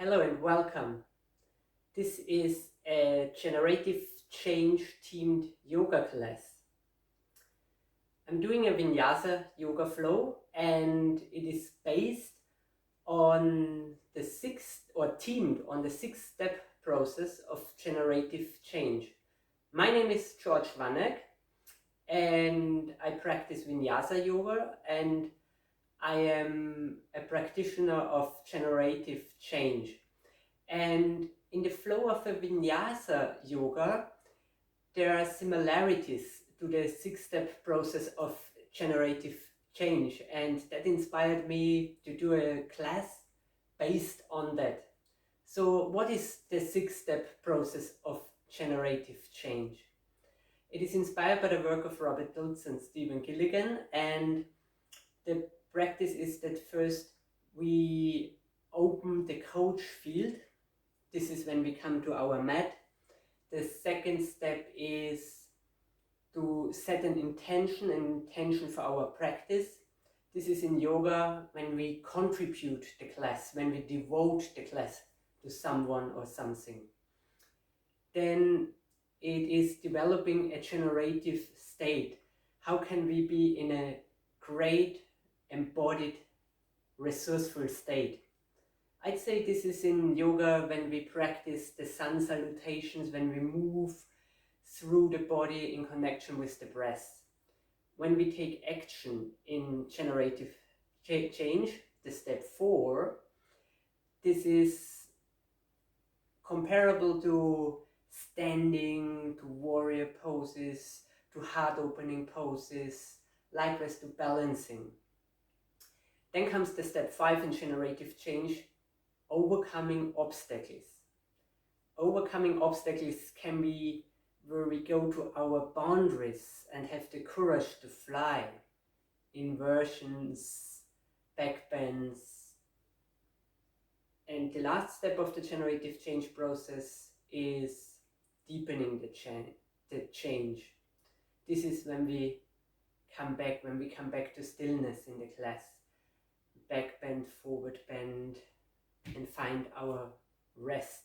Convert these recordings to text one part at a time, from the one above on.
Hello and welcome. This is a Generative Change themed yoga class. I'm doing a Vinyasa Yoga Flow and it is based on the six-step process of generative change. My name is George Vanek and I practice Vinyasa Yoga and I am a practitioner of generative change. And in the flow of a Vinyasa Yoga, there are similarities to the six-step process of generative change, and that inspired me to do a class based on that. So what is the six-step process of generative change? It is inspired by the work of Robert Dilts and Gilligan, and the practice is that first we open the couch field. This is when we come to our mat. The second step is to set an intention for our practice. This is in yoga when we contribute the class, when we devote the class to someone or something. Then it is developing a generative state. How can we be in a great, embodied, resourceful state? I'd say this is in yoga when we practice the sun salutations, when we move through the body in connection with the breath. When we take action in generative change, the step 4, this is comparable to standing, to warrior poses, to heart opening poses, likewise to balancing. Then comes the step 5 in generative change, overcoming obstacles. Overcoming obstacles can be where we go to our boundaries and have the courage to fly. Inversions, backbends. And the last step of the generative change process is deepening the change. This is when we come back to stillness in the class. Back bend, forward bend, and find our rest.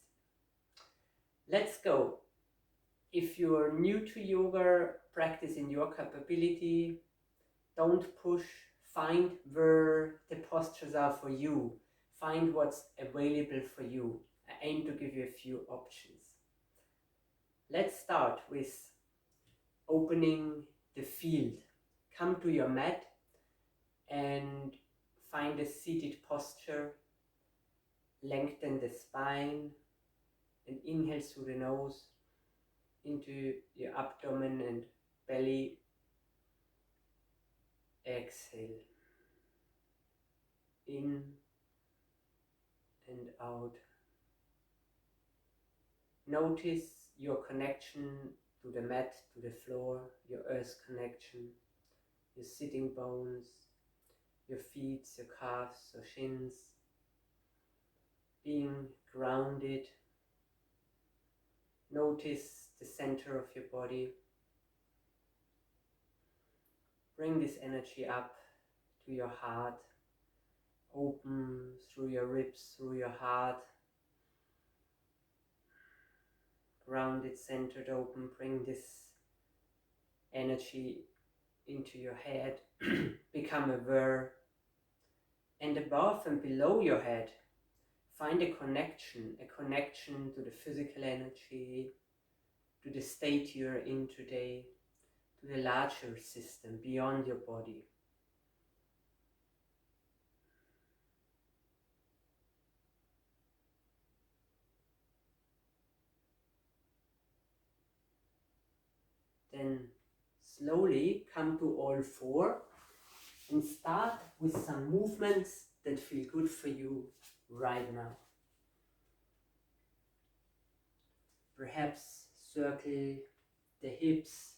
Let's go. If you are new to yoga, practice in your capability. Don't push. Find where the postures are for you. Find what's available for you. I aim to give you a few options. Let's start with opening the field. Come to your mat and find a seated posture. Lengthen the spine and inhale through the nose into your abdomen and belly. Exhale in and out. Notice your connection to the mat, to the floor, your earth connection, your sitting bones, your feet, your calves, your shins. Being grounded. Notice the center of your body. Bring this energy up to your heart. Open through your ribs, through your heart. Grounded, centered, open. Bring this energy into your head. Become aware. And above and below your head, find a connection to the physical energy, to the state you're in today, to the larger system beyond your body. Then slowly come to all four and start with some movements that feel good for you right now. Perhaps circle the hips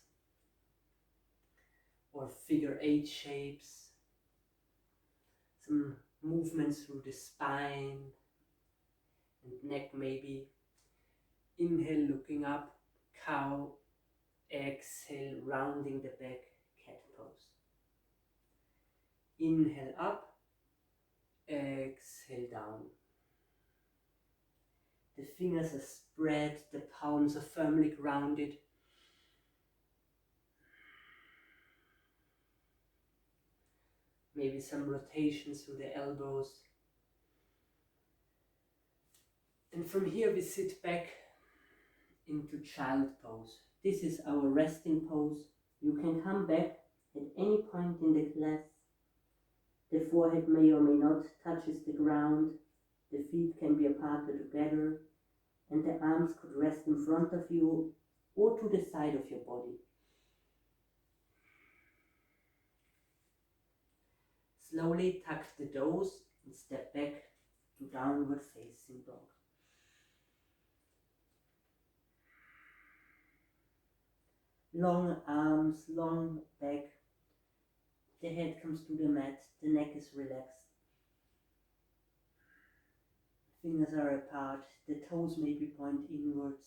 or figure 8 shapes. Some movements through the spine and neck maybe. Inhale, looking up, cow. Exhale, rounding the back, cat pose. Inhale up, exhale down. The fingers are spread, the palms are firmly grounded. Maybe some rotations through the elbows. And from here we sit back into child pose. This is our resting pose. You can come back at any point in the class. The forehead may or may not touches the ground. The feet can be apart or together. And the arms could rest in front of you or to the side of your body. Slowly tuck the toes and step back to downward facing dog. Long arms, long back. The head comes to the mat, the neck is relaxed. Fingers are apart, the toes maybe point inwards.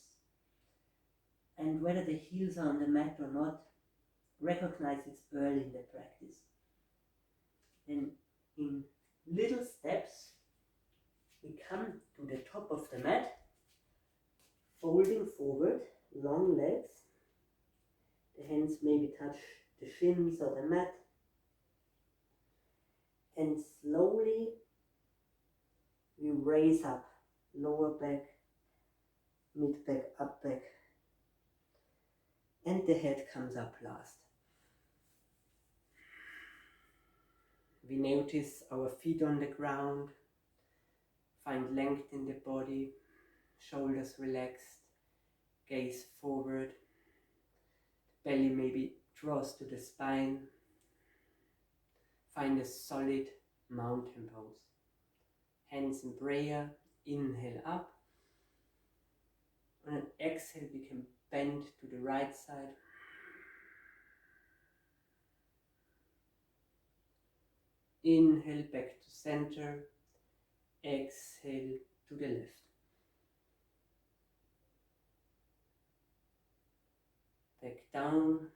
And whether the heels are on the mat or not, recognize it's early in the practice. Then in little steps, we come to the top of the mat, folding forward, long legs. The hands maybe touch the shins or the mat. And slowly we raise up, lower back, mid back, up back. And the head comes up last. We notice our feet on the ground, find length in the body, shoulders relaxed, gaze forward, belly maybe draws to the spine. Find a solid mountain pose. Hands in prayer, inhale up. On an exhale we can bend to the right side. Inhale back to center, exhale to the left. Back down,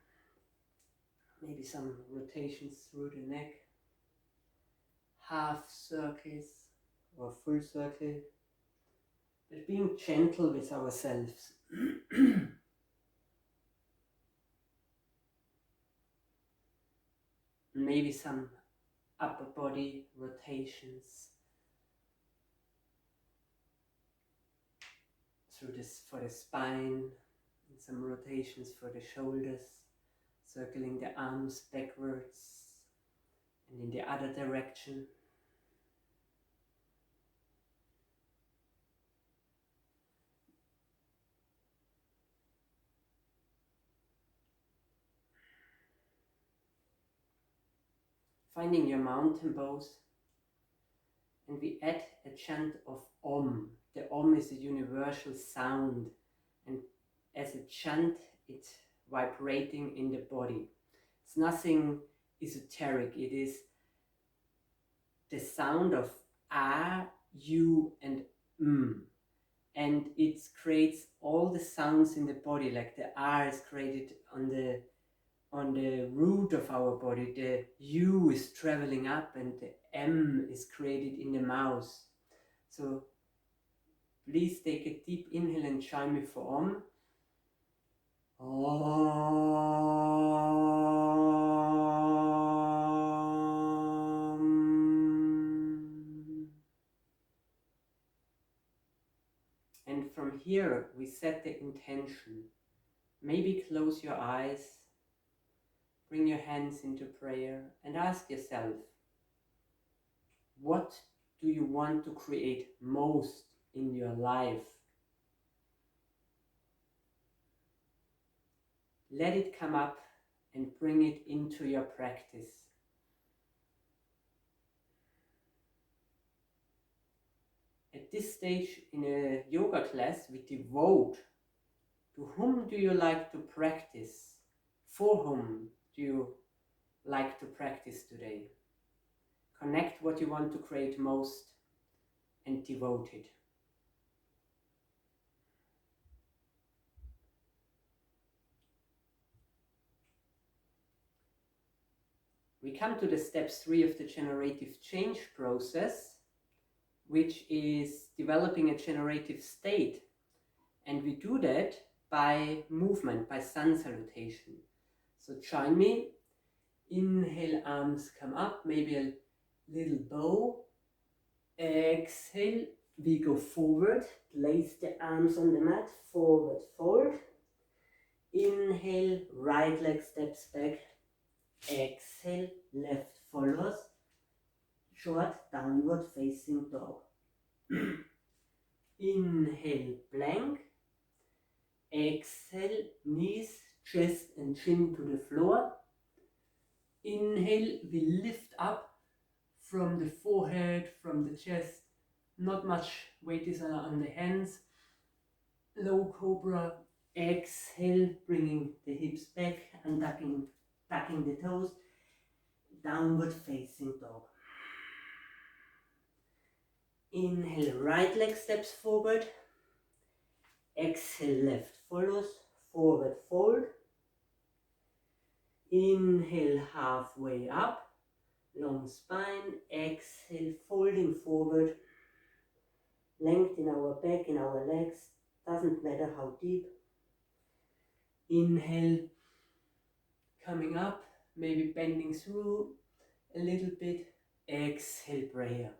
maybe some rotations through the neck, half circles or full circle, but being gentle with ourselves. Maybe some upper body rotations through this for the spine, and some rotations for the shoulders, circling the arms backwards and in the other direction. Finding your mountain pose, and we add a chant of Om. The Om is a universal sound, and as a chant it's vibrating in the body. It's nothing esoteric, it is the sound of A, U and and it creates all the sounds in the body, like the R is created on the root of our body, the U is traveling up and the M is created in the mouth. So please take a deep inhale and join me for Om. And from here we set the intention. Maybe close your eyes, bring your hands into prayer and ask yourself, what do you want to create most in your life? Let it come up and bring it into your practice. At this stage in a yoga class, we devote to whom do you like to practice? For whom do you like to practice today? Connect what you want to create most and devote it. We come to the step 3 of the generative change process, which is developing a generative state. And we do that by movement, by sun salutation. So join me. Inhale, arms come up, maybe a little bow. Exhale, we go forward, place the arms on the mat, forward fold. Inhale, right leg steps back. Exhale, left follows. Short downward facing dog. Inhale, plank. Exhale, knees, chest and chin to the floor. Inhale, we lift up from the forehead, from the chest. Not much weight is on the hands. Low cobra. Exhale, bringing the hips back and tucking the toes. Downward facing dog. Inhale, right leg steps forward. Exhale, left follows. Forward fold. Inhale, halfway up. Long spine. Exhale, folding forward. Length in our back, in our legs. Doesn't matter how deep. Inhale, coming up, maybe bending through a little bit. Exhale, prayer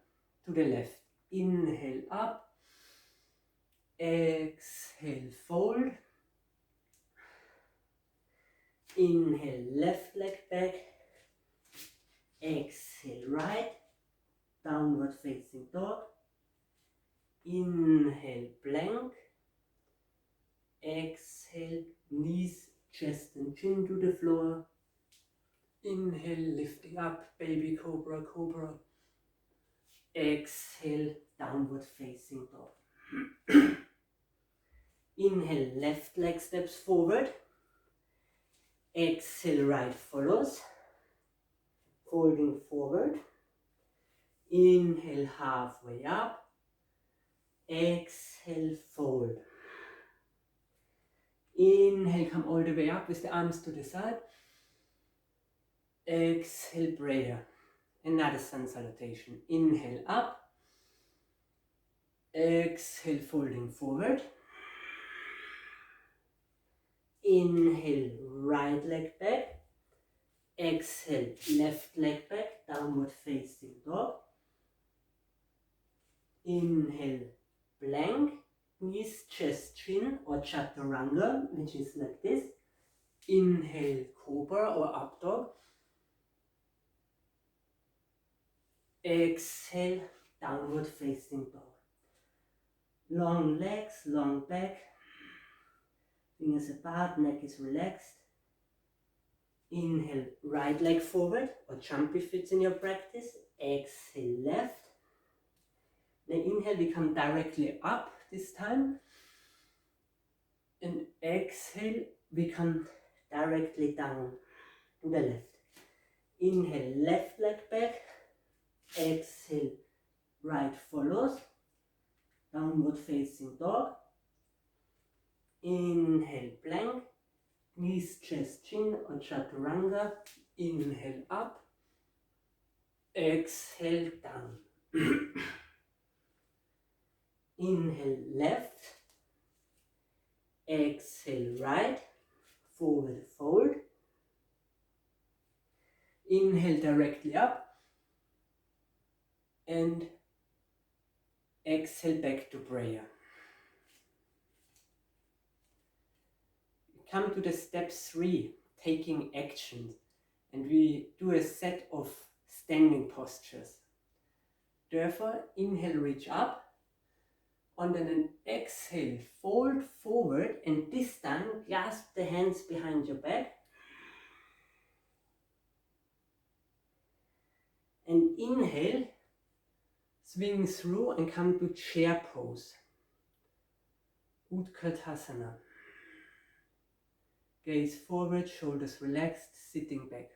to the left. Inhale up. Exhale, fold. Inhale, left leg back. Exhale, right. Downward facing dog. Inhale, plank. Exhale, knees, chest and chin to the floor. Inhale, lifting up, baby cobra, cobra. Exhale, downward facing dog. Inhale, left leg steps forward. Exhale, right follows. Folding forward. Inhale, halfway up. Exhale, fold. Inhale, come all the way up with the arms to the side. Exhale, prayer. Another sun salutation. Inhale up. Exhale, folding forward. Inhale, right leg back. Exhale, left leg back. Downward facing dog. Inhale, plank. Knees, chest, chin or chaturanga, which is like this. Inhale, cobra or up dog. Exhale, downward facing dog. Long legs, long back. Fingers apart, neck is relaxed. Inhale, right leg forward or jump if it's in your practice. Exhale, left. Then inhale, we come directly up this time. And exhale, we come directly down to the left. Inhale, left leg back. Exhale, right follows. Downward facing dog. Inhale, plank. Knees, chest, chin or chaturanga. Inhale up. Exhale, down. Inhale, left. Exhale, right. Forward fold. Inhale directly up. And exhale back to prayer. Come to the step 3, taking action. And we do a set of standing postures. Therefore, inhale, reach up. And then an exhale, fold forward, and this time clasp the hands behind your back. And inhale, swing through and come to chair pose. Utkatasana. Gaze forward, shoulders relaxed, sitting back.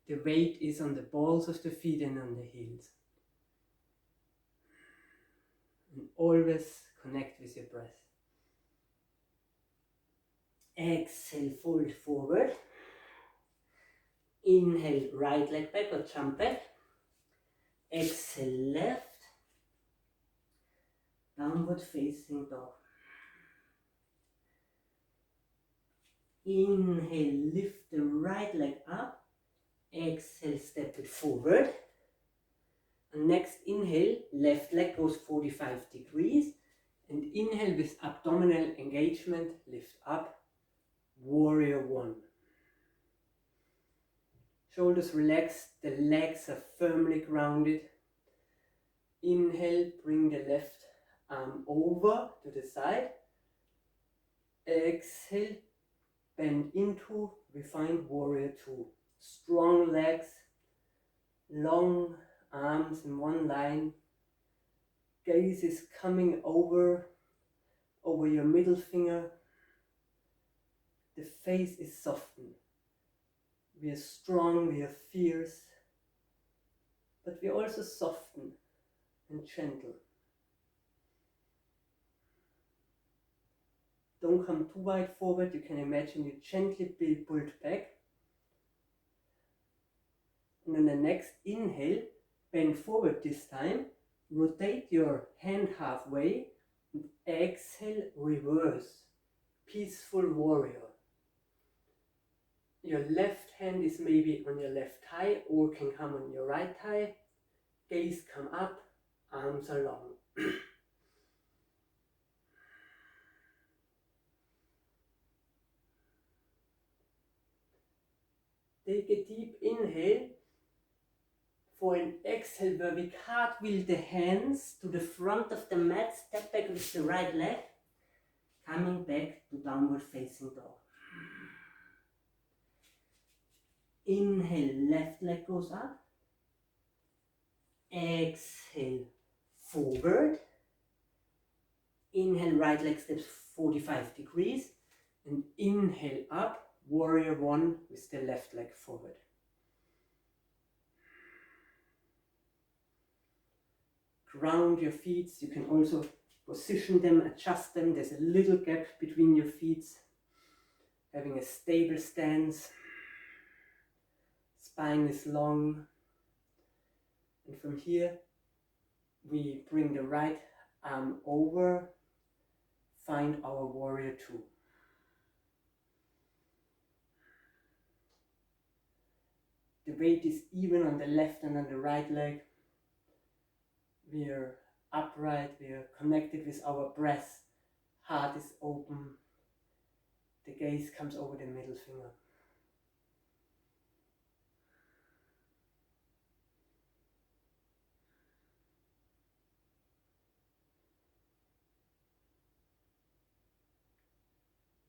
The weight is on the balls of the feet and on the heels. And always connect with your breath. Exhale, fold forward. Inhale, right leg back or jump back. Exhale, left. Downward facing dog. Inhale, lift the right leg up. Exhale, step it forward. And next inhale, left leg goes 45 degrees. And inhale with abdominal engagement, lift up. Warrior one. Shoulders relaxed, the legs are firmly grounded. Inhale, bring the left arm over to the side. Exhale, bend into refined warrior two. Strong legs, long arms in one line. Gaze is coming over your middle finger. The face is softened. We are strong, we are fierce, but we also soften and gentle. Don't come too wide forward. You can imagine you gently be pulled back. And on the next inhale, bend forward this time. Rotate your hand halfway and exhale, reverse. Peaceful warrior. Your left hand is maybe on your left thigh or can come on your right thigh. Gaze come up, arms are long. Take a deep inhale. For an exhale where we cartwheel the hands to the front of the mat, step back with the right leg, coming back to downward facing dog. Inhale, left leg goes up. Exhale, forward. Inhale, right leg steps 45 degrees. And inhale up, warrior one with the left leg forward. Ground your feet. You can also position them, adjust them. There's a little gap between your feet. Having a stable stance. Spine is long. And from here, we bring the right arm over. Find our warrior two. The weight is even on the left and on the right leg. We are upright, we are connected with our breath. Heart is open. The gaze comes over the middle finger.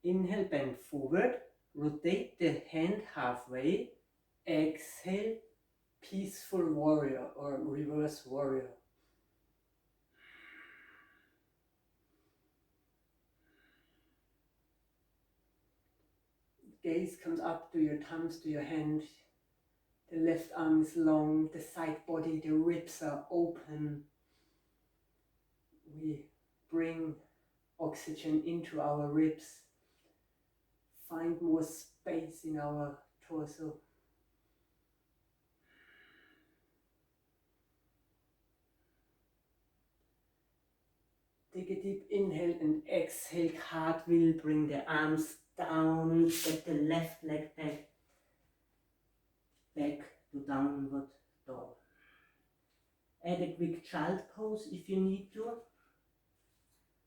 Inhale, bend forward. Rotate the hand halfway. Exhale, peaceful warrior or reverse warrior. Gaze comes up to your thumbs, to your hand. The left arm is long, the side body, the ribs are open. We bring oxygen into our ribs. Find more space in our torso. Take a deep inhale and exhale, cartwheel, bring the arms down, get the left leg back to downward dog. Add a quick child pose if you need to,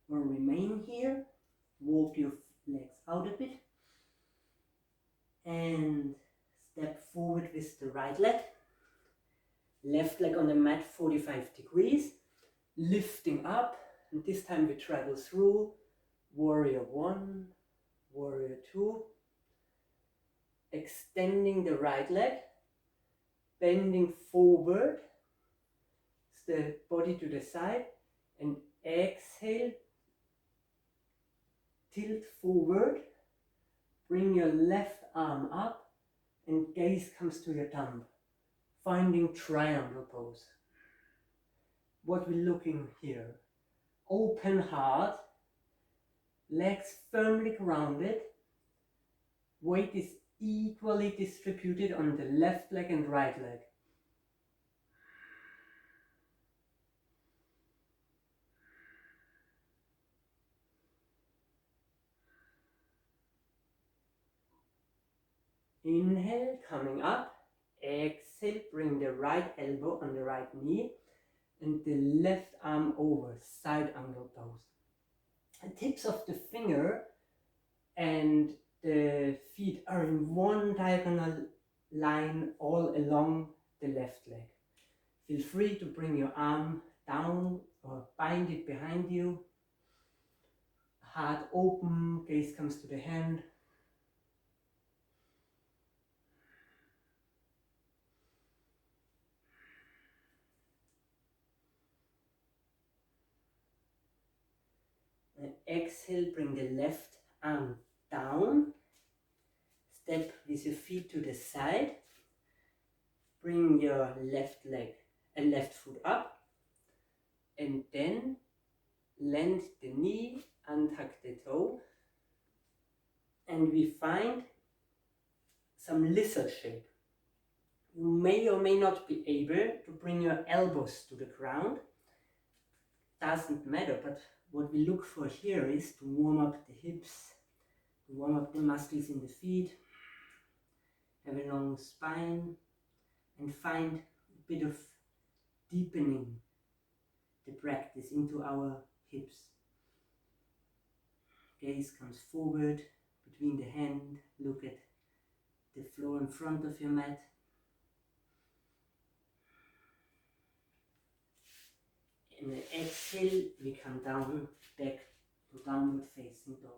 or remain here. Walk your legs out a bit and step forward with the right leg. Left leg on the mat 45 degrees, lifting up, and this time we travel through warrior one, warrior two, extending the right leg, bending forward, the body to the side, and exhale, tilt forward, bring your left arm up, and gaze comes to your thumb, finding triangle pose. What we're looking here, open heart, legs firmly grounded, weight is equally distributed on the left leg and right leg. Inhale, coming up. Exhale, bring the right elbow on the right knee and the left arm over, side angle pose. The tips of the finger and the feet are in one diagonal line all along the left leg. Feel free to bring your arm down or bind it behind you. Heart open, gaze comes to the hand. And exhale, bring the left arm down. Step with your feet to the side. Bring your left leg and left foot up. And then land the knee, untuck the toe. And we find some lizard shape. You may or may not be able to bring your elbows to the ground. Doesn't matter, but what we look for here is to warm up the hips, to warm up the muscles in the feet, have a long spine, and find a bit of deepening the practice into our hips. Gaze comes forward between the hand, look at the floor in front of your mat. And then exhale, we come down, back to downward facing dog.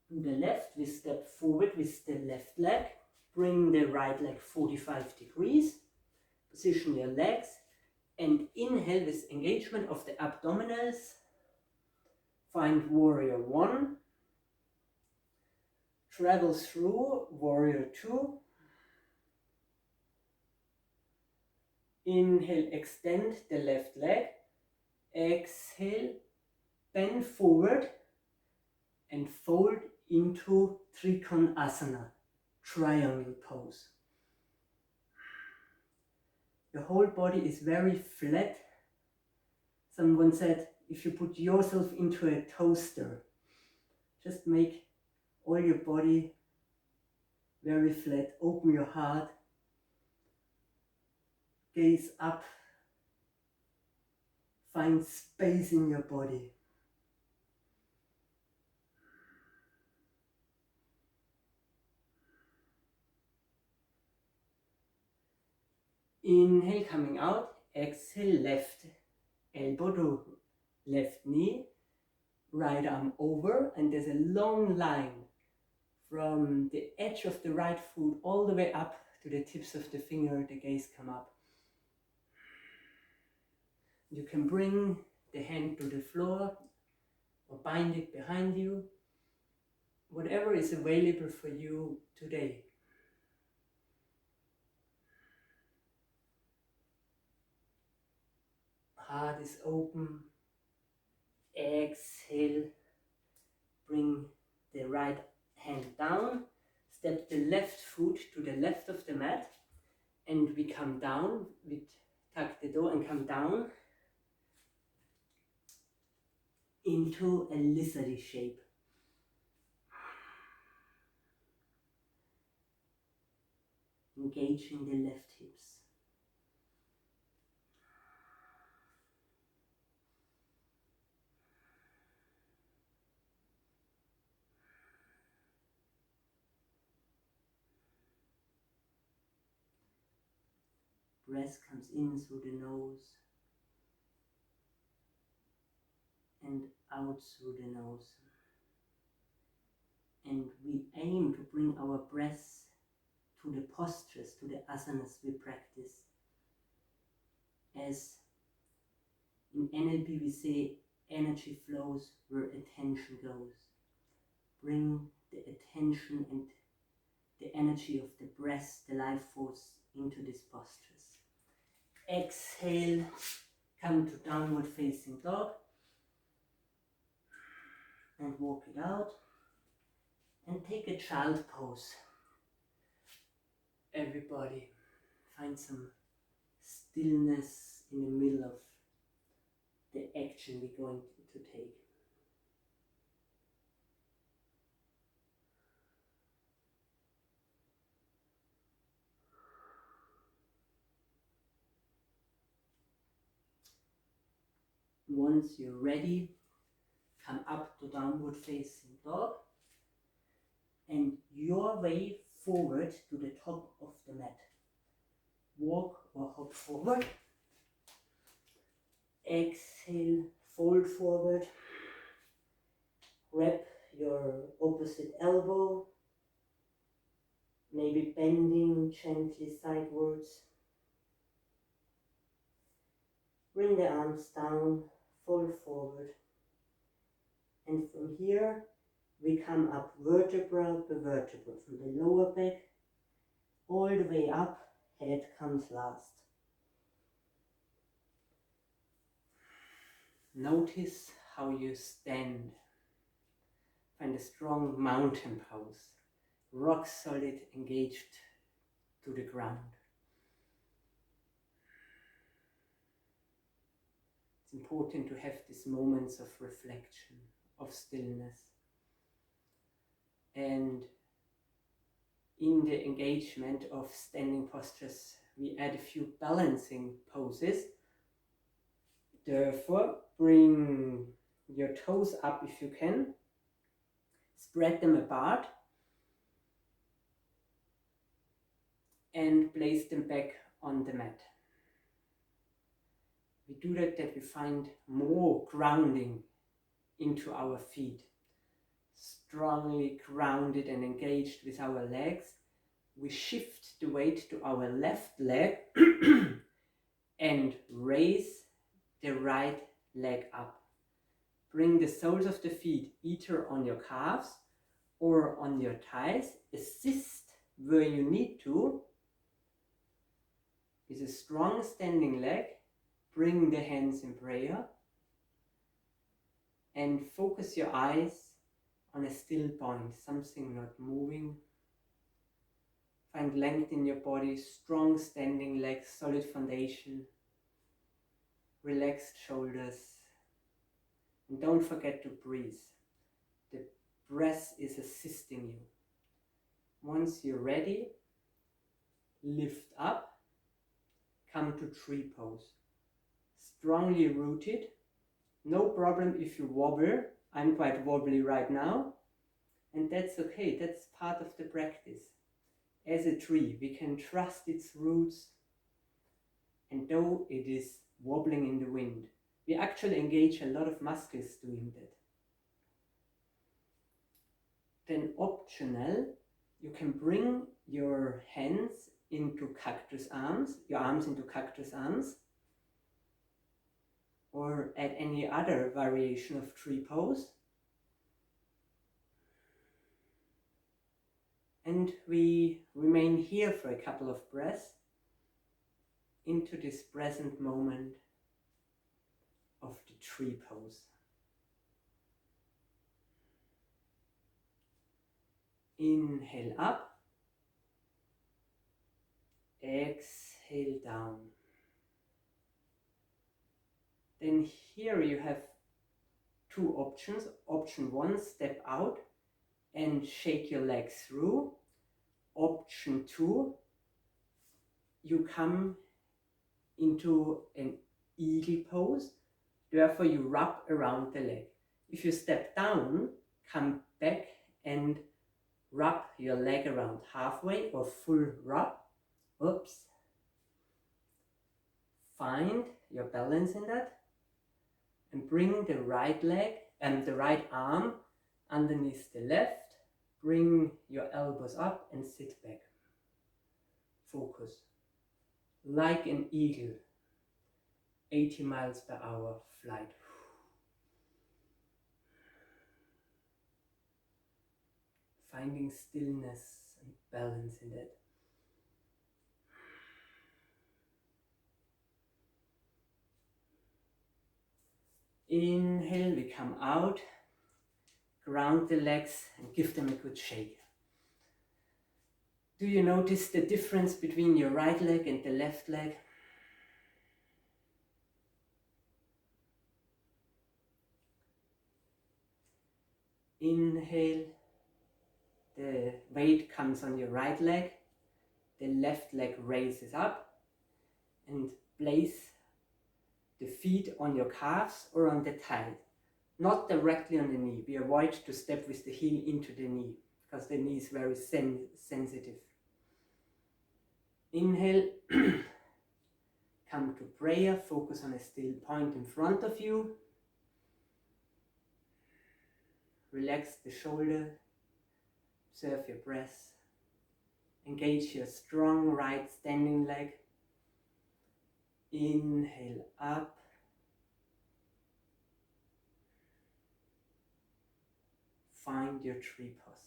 To the left, we step forward with the left leg. Bring the right leg 45 degrees. Position your legs and inhale with engagement of the abdominals. Find warrior 1. Travel through warrior 2. Inhale, extend the left leg. Exhale, bend forward and fold into Trikonasana, triangle pose. Your whole body is very flat. Someone said, if you put yourself into a toaster, just make all your body very flat. Open your heart. Gaze up. Find space in your body. Inhale, coming out. Exhale, left elbow to left knee. Right arm over. And there's a long line from the edge of the right foot all the way up to the tips of the finger. The gaze come up. You can bring the hand to the floor or bind it behind you. Whatever is available for you today. Heart is open. Exhale. Bring the right hand down. Step the left foot to the left of the mat. And we come down. We tuck the toe and come down into a lizardy shape. Engaging the left hips. Breath comes in through the nose and out through the nose. And we aim to bring our breath to the postures, to the asanas we practice. As in NLP we say, energy flows where attention goes. Bring the attention and the energy of the breath, the life force, into these postures. Exhale, come to downward facing dog and walk it out. And take a child pose. Everybody find some stillness in the middle of the action we're going to take. Once you're ready, come up to downward facing dog and your way forward to the top of the mat. Walk or hop forward. Exhale, fold forward. Grab your opposite elbow, maybe bending gently sidewards. Bring the arms down, fold forward. And from here, we come up vertebra per vertebra, from the lower back all the way up, head comes last. Notice how you stand. Find a strong mountain pose, rock solid, engaged to the ground. It's important to have these moments of reflection, of stillness. And in the engagement of standing postures, we add a few balancing poses. Therefore, bring your toes up if you can. Spread them apart. And place them back on the mat. We do that we find more grounding into our feet. Strongly grounded and engaged with our legs. We shift the weight to our left leg and raise the right leg up. Bring the soles of the feet either on your calves or on your thighs. Assist where you need to. With a strong standing leg, bring the hands in prayer and focus your eyes on a still point, something not moving. Find length in your body, strong standing legs, solid foundation, relaxed shoulders. And don't forget to breathe. The breath is assisting you. Once you're ready, lift up. Come to tree pose. Strongly rooted. No problem if you wobble. I'm quite wobbly right now. And that's okay. That's part of the practice. As a tree, we can trust its roots. And though it is wobbling in the wind, we actually engage a lot of muscles doing that. Then optional, you can bring your hands into cactus arms, your arms into cactus arms, or add any other variation of tree pose. And we remain here for a couple of breaths into this present moment of the tree pose. Inhale up. Exhale down. Then here you have two options. Option one, step out and shake your legs through. Option two, you come into an eagle pose. Therefore you wrap around the leg. If you step down, come back and wrap your leg around halfway or full wrap. Oops. Find your balance in that and bring the right leg and the right arm underneath the left. Bring your elbows up and sit back. Focus. Like an eagle. 80 miles per hour flight. Finding stillness and balance in that. Inhale, we come out, ground the legs and give them a good shake. Do you notice the difference between your right leg and the left leg? Inhale, the weight comes on your right leg, the left leg raises up, and place the feet on your calves or on the thigh, not directly on the knee. We avoid to step with the heel into the knee because the knee is very sensitive. Inhale, come to prayer, focus on a still point in front of you. Relax the shoulder, observe your breath, engage your strong right standing leg. Inhale up, find your tree posture.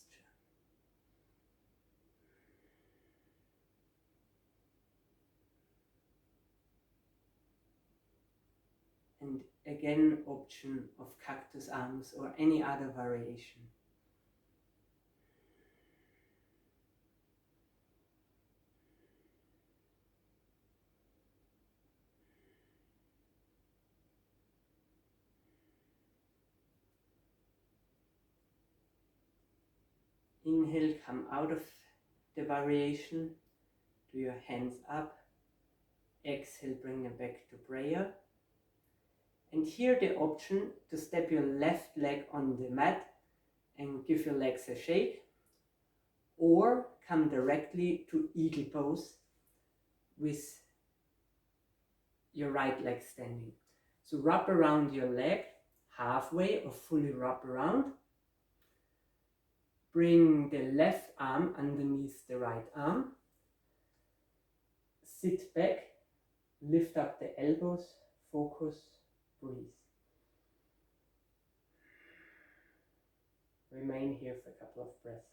And again, option of cactus arms or any other variation. Inhale, come out of the variation, do your hands up. Exhale, bring them back to prayer. And here the option to step your left leg on the mat and give your legs a shake, or come directly to eagle pose with your right leg standing. So wrap around your leg halfway or fully wrap around. Bring the left arm underneath the right arm. Sit back, lift up the elbows, focus, breathe. Remain here for a couple of breaths.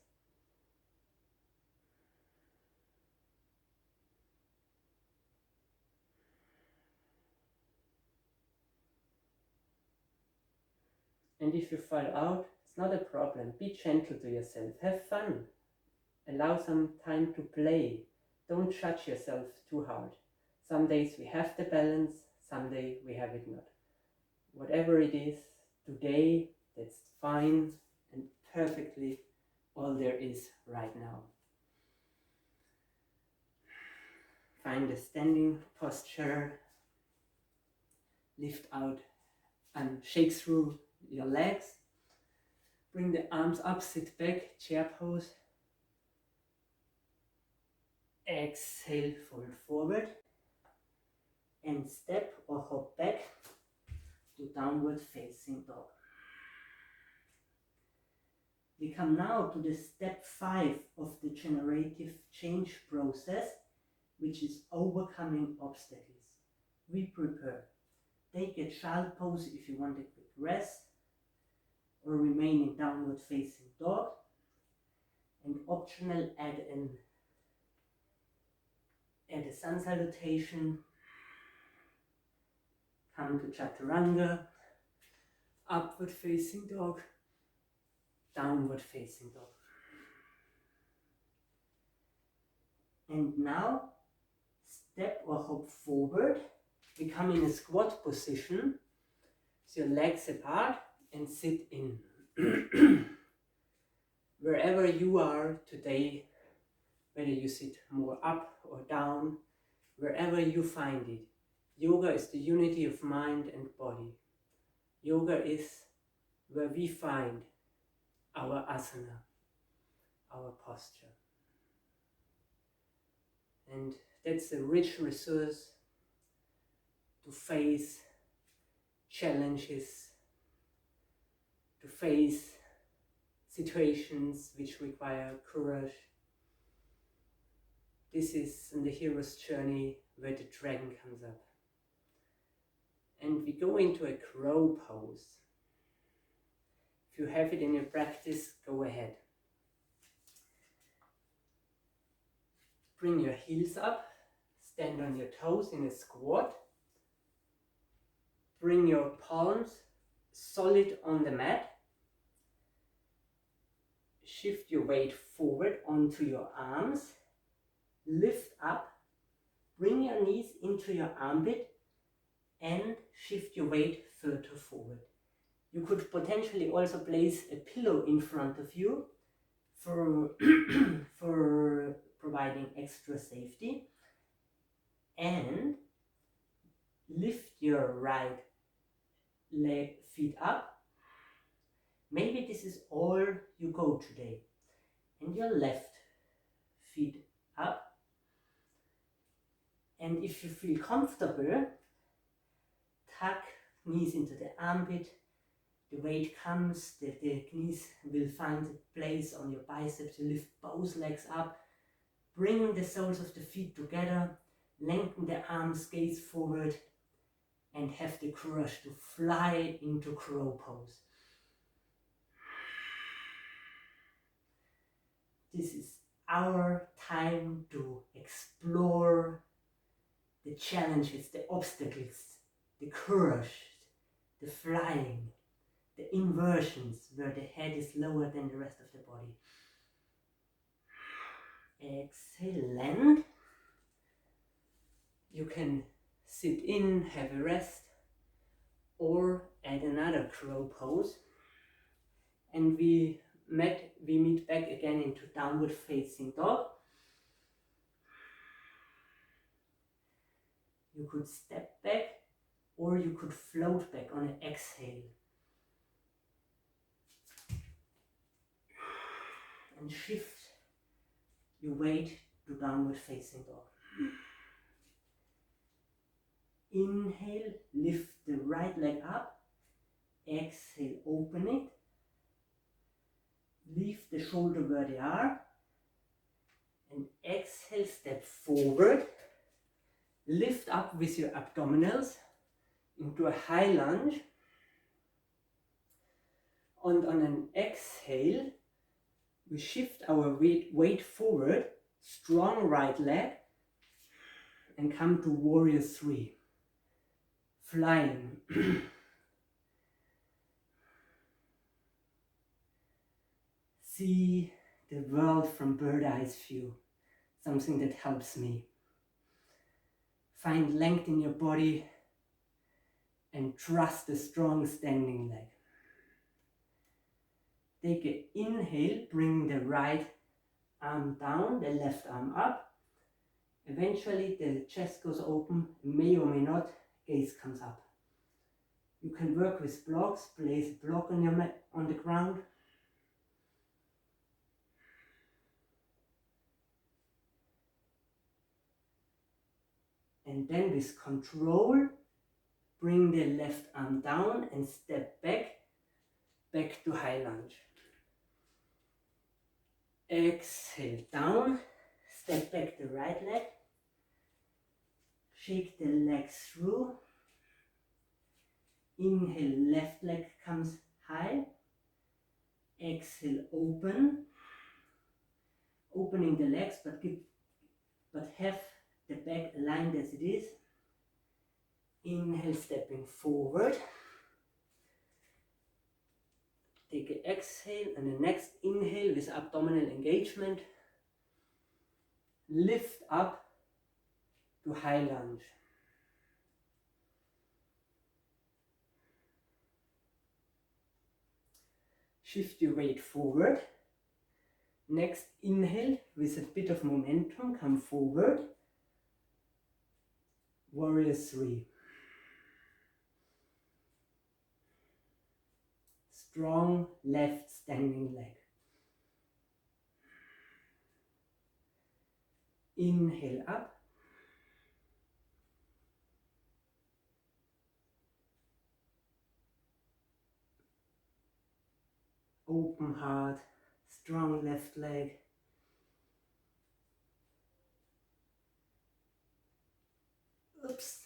And if you fall out, it's not a problem. Be gentle to yourself. Have fun. Allow some time to play. Don't judge yourself too hard. Some days we have the balance, some days we have it not. Whatever it is, today, that's fine and perfectly all there is right now. Find a standing posture. Lift out and shake through your legs. Bring the arms up, sit back, chair pose. Exhale, fold forward. And step or hop back to downward facing dog. We come now to the step 5 of the generative change process, which is overcoming obstacles. We prepare. Take a child pose if you want a quick rest, or remain in downward facing dog, and optional add a sun salutation. Come to chaturanga, upward facing dog, downward facing dog. And now step or hop forward. We come in a squat position, so your legs apart, and sit in. Wherever you are today, whether you sit more up or down, wherever you find it. Yoga is the unity of mind and body. Yoga is where we find our asana, our posture. And that's a rich resource to face challenges, to face situations which require courage. This is in the hero's journey where the dragon comes up. And we go into a crow pose. If you have it in your practice, go ahead. Bring your heels up, stand on your toes in a squat. Bring your palms solid on the mat. Shift your weight forward onto your arms. Lift up. Bring your knees into your armpit and shift your weight further forward. You could potentially also place a pillow in front of you for, for providing extra safety. And lift your right feet up. Maybe this is all you go today. And your left feet up. And if you feel comfortable, tuck knees into the armpit. The weight comes, the knees will find a place on your biceps. You lift both legs up, bring the soles of the feet together, lengthen the arms, gaze forward, and have the courage to fly into crow pose. This is our time to explore the challenges, the obstacles, the courage, the flying, the inversions where the head is lower than the rest of the body. Exhale, land. You can sit in, have a rest, or add another crow pose. And we meet back again into downward facing dog. You could step back or you could float back on an exhale. And shift your weight to downward facing dog. Inhale, lift the right leg up. Exhale, open it. Leave the shoulder where they are. And exhale, step forward. Lift up with your abdominals into a high lunge. And on an exhale, we shift our weight forward, strong right leg, and come to warrior 3. Flying. See the world from bird eyes view, something that helps me. Find length in your body and trust the strong standing leg. Take an inhale, bring the right arm down, the left arm up. Eventually the chest goes open, may or may not, gaze comes up. You can work with blocks, place a block on your mat, on the ground. And then with control, bring the left arm down and step back to high lunge. Exhale down, step back the right leg, shake the legs through. Inhale, left leg comes high. Exhale, opening the legs, but have the back aligned as it is. Inhale, stepping forward. Take an exhale and the next inhale with abdominal engagement. Lift up to high lunge. Shift your weight forward. Next inhale with a bit of momentum, come forward. Warrior 3. Strong left standing leg. Inhale up. Open heart, strong left leg. Oops.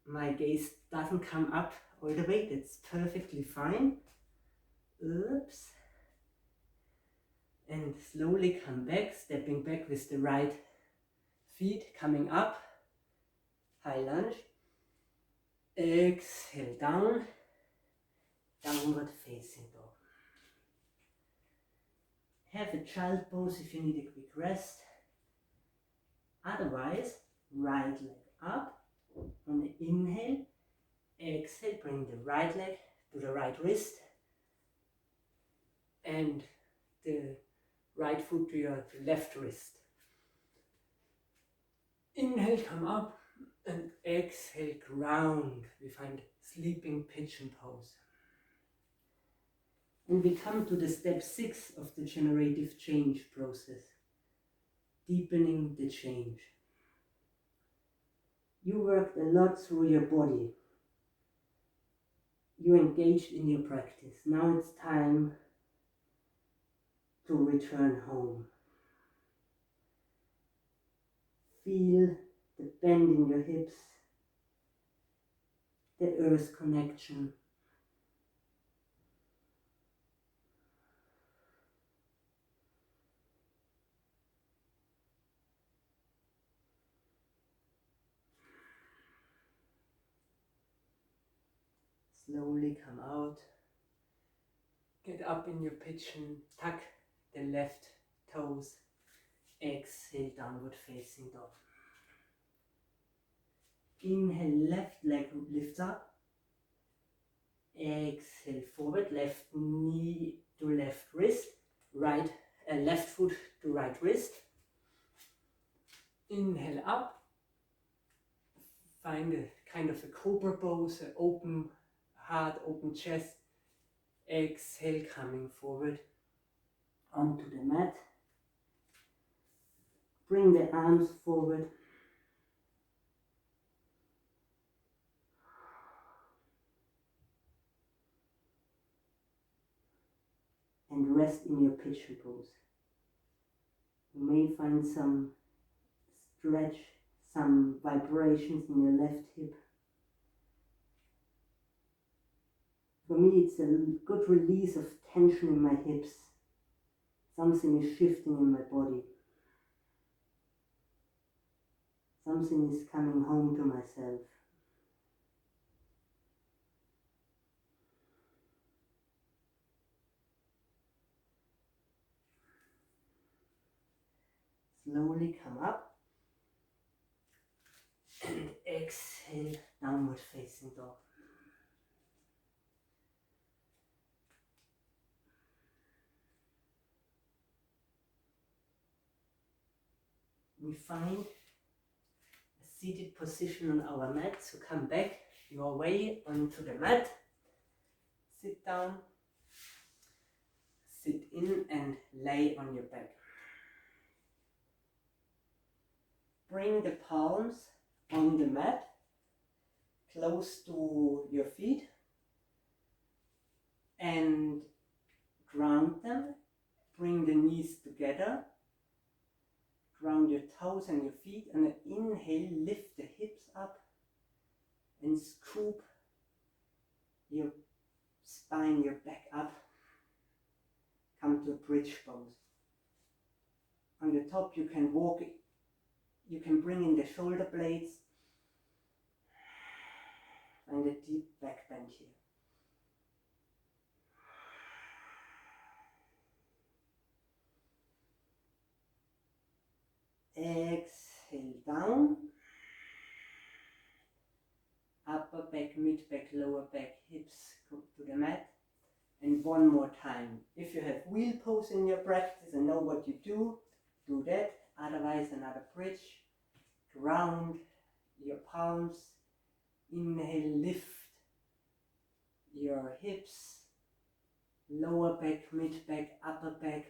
My gaze doesn't come up all the way, that's perfectly fine. Oops. And slowly come back, stepping back with the right feet coming up. High lunge. Exhale down. Downward facing dog. Have a child pose if you need a quick rest. Otherwise, right leg up. On the inhale, exhale, bring the right leg to the right wrist and the right foot to your left wrist. Inhale, come up. And exhale, ground. We find sleeping pigeon pose. And we come to the step 6 of the generative change process. Deepening the change. You worked a lot through your body. You engaged in your practice. Now it's time to return home. Feel the bend in your hips, the earth connection. Slowly come out. Get up in your pigeon, tuck the left toes. Exhale, downward facing dog. Inhale, left leg lifts up. Exhale, forward, left knee to left wrist, left foot to right wrist. Inhale up. Find a kind of a cobra pose, an open heart, open chest. Exhale, coming forward onto the mat. Bring the arms forward. And rest in your pigeon pose. You may find some stretch, some vibrations in your left hip. For me, it's a good release of tension in my hips. Something is shifting in my body. Something is coming home to myself. Slowly come up and exhale, downward facing dog. We find a seated position on our mat, so come back your way onto the mat. Sit down, sit in and lay on your back. Bring the palms on the mat, close to your feet, and ground them. Bring the knees together, ground your toes and your feet, and inhale, lift the hips up and scoop your spine, your back up. Come to a bridge pose. On the top you can walk, you can bring in the shoulder blades. Find a deep back bend here. Exhale down. Upper back, mid back, lower back, hips go to the mat. And one more time. If you have wheel pose in your practice and know what you do that. Otherwise, another bridge. Ground your palms. Inhale, lift your hips. Lower back, mid back, upper back.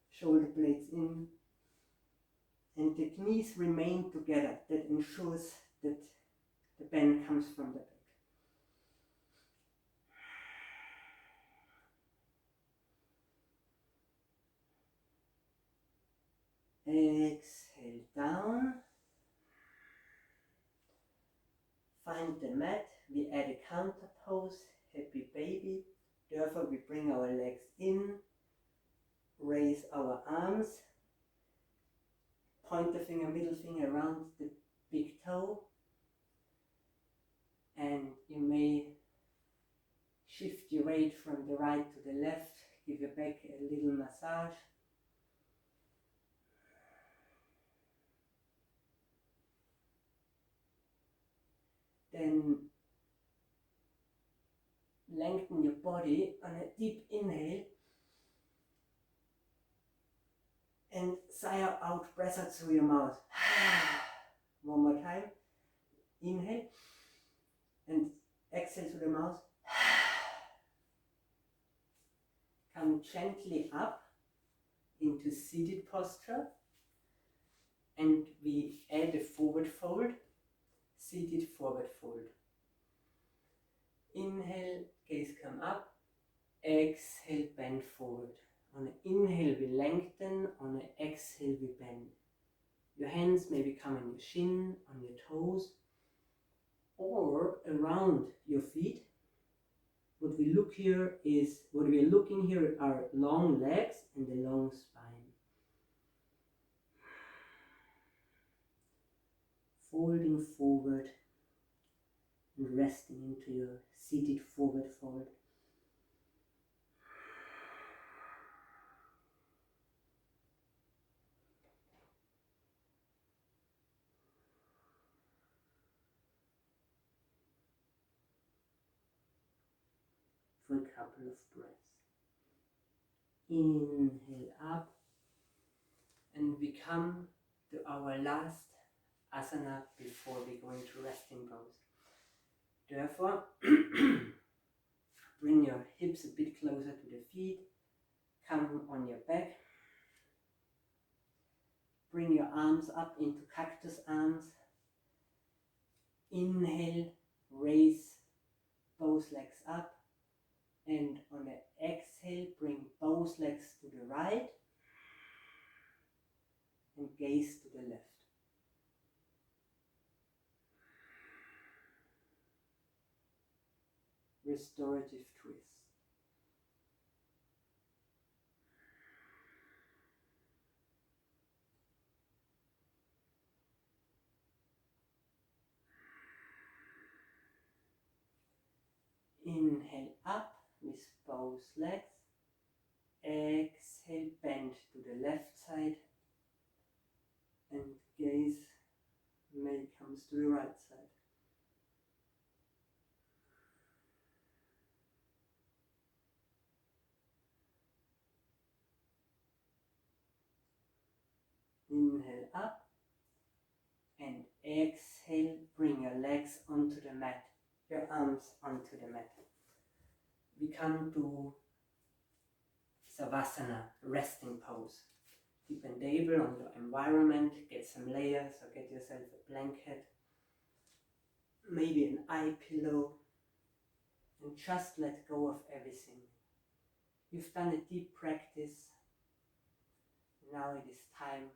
Shoulder blades in. And the knees remain together. That ensures that the bend comes from the back. Exhale down. Find the mat. We add a counter pose, happy baby. Therefore we bring our legs in, raise our arms, point the finger, middle finger around the big toe, and you may shift your weight from the right to the left, give your back a little massage. Then lengthen your body on a deep inhale and sigh out, breath out through your mouth. One more time. Inhale and exhale to the mouth. Come gently up into seated posture, and we add a forward fold, seated forward fold. Inhale, gaze come up, exhale, bend forward. On an inhale we lengthen, on an exhale we bend. Your hands maybe come on your shin, on your toes, or around your feet. What we look here is, what we are looking here are long legs and a long spine. Folding forward and resting into your seated forward fold. For a couple of breaths. Inhale up, and we come to our last asana before we go into resting pose. Therefore, bring your hips a bit closer to the feet, come on your back, bring your arms up into cactus arms. Inhale, raise both legs up, and on the exhale, bring both legs to the right and gaze to the left. Restorative twist. Inhale up with both legs. Exhale, bend to the left side, and gaze may comes to the right side. Inhale up, and exhale, bring your legs onto the mat, your arms onto the mat. We come to Savasana, resting pose. Dependable on your environment, get some layers or get yourself a blanket, maybe an eye pillow, and just let go of everything. You've done a deep practice. Now it is time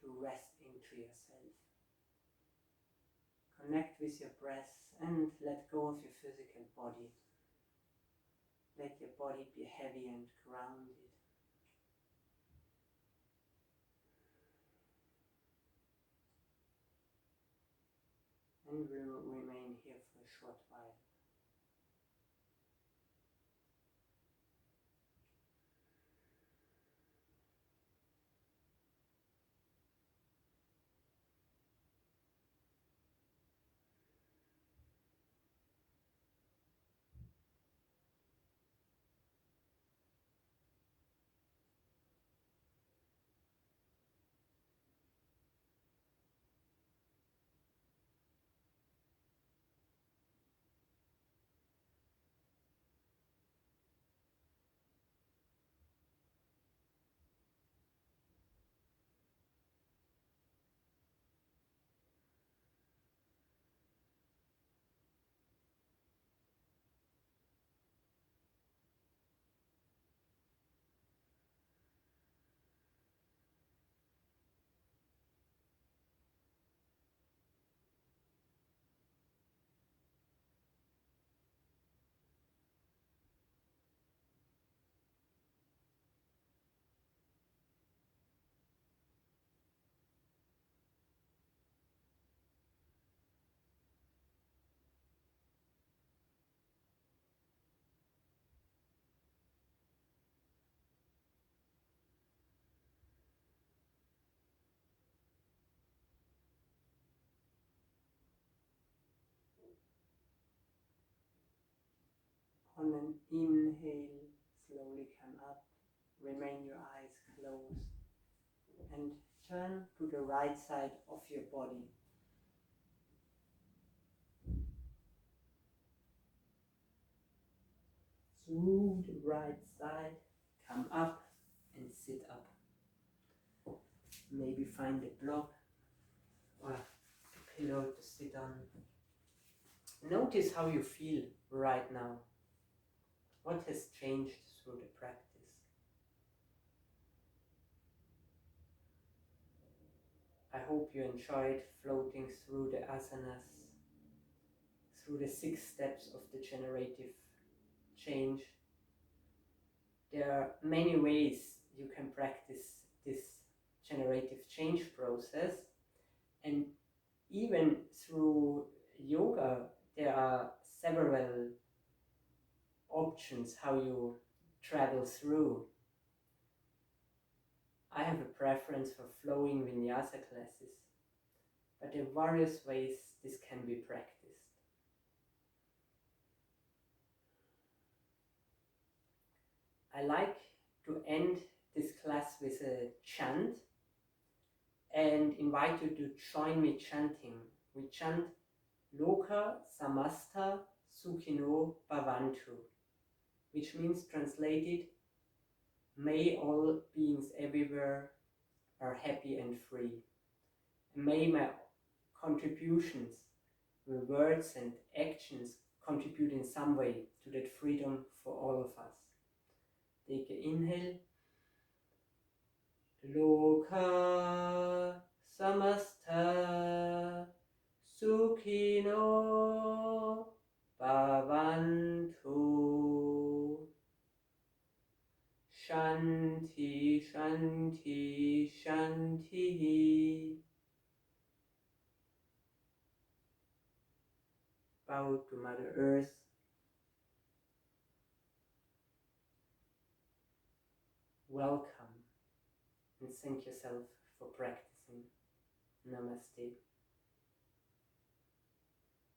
to rest into yourself. Connect with your breath and let go of your physical body. Let your body be heavy and grounded. And we'll remain here for a short while. On an inhale, slowly come up, remain your eyes closed, and turn to the right side of your body. through the right side, come up and sit up. Maybe find a block or a pillow to sit on. Notice how you feel right now. What has changed through the practice? I hope you enjoyed floating through the asanas, through the 6 steps of the generative change. There are many ways you can practice this generative change process, and even through yoga there are several options how you travel through. I have a preference for flowing vinyasa classes, but there are various ways this can be practiced. I like to end this class with a chant and invite you to join me chanting. We chant Loka Samasta Sukhino Bhavantu, which means translated, may all beings everywhere are happy and free. And may my contributions, with words and actions, contribute in some way to that freedom for all of us. Take an inhale. Loka Samasta Sukhino Bhavantu. Shanti, Shanti, Shanti. Bow to Mother Earth. Welcome and thank yourself for practicing. Namaste.